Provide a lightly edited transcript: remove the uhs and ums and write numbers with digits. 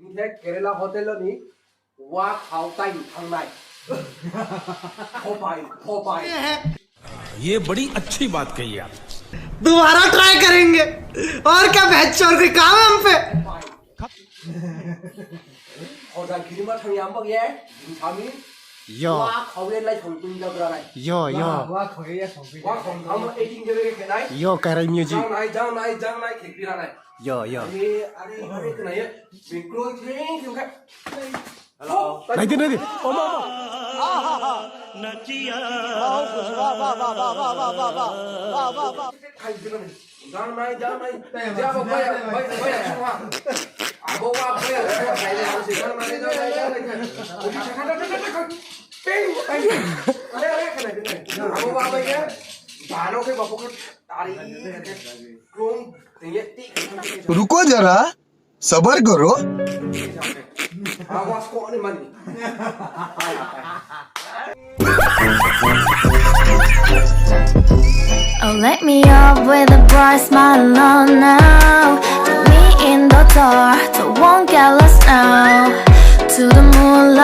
인제 게릴라 호텔로니 와 खावताई थांनाय खोपाई ये बड़ी अच्छी बात कही आप। दोबारा ट्राई करेंगे और क्या बहस चोर कोई काम है हम पे 거장 기름아 탕이 안 먹예 인삼이 와 거기에 날 정ตุ้이다 그러나이 와 거기에 성비 와 건강은 에이징 제베게 개나이 करे म्यूजिक 장나이 개피라나이 아니 그나이 미끄러 ting kiểu khác नहीं दे Thay cái này 장나이 제가 뭐 뭐야 중화 뭐가 뭐야 này là gì 장나이 우리 잠깐 뺑 cái này 뭐가 뭐야 bà nó cái bọc cái 다리 luôn thì vậy tí रुको जरा सबर करो awas kok nih man Oh, let me up with a bright smile on now. Put me in the dark, so won't get lost now. To the moonlight.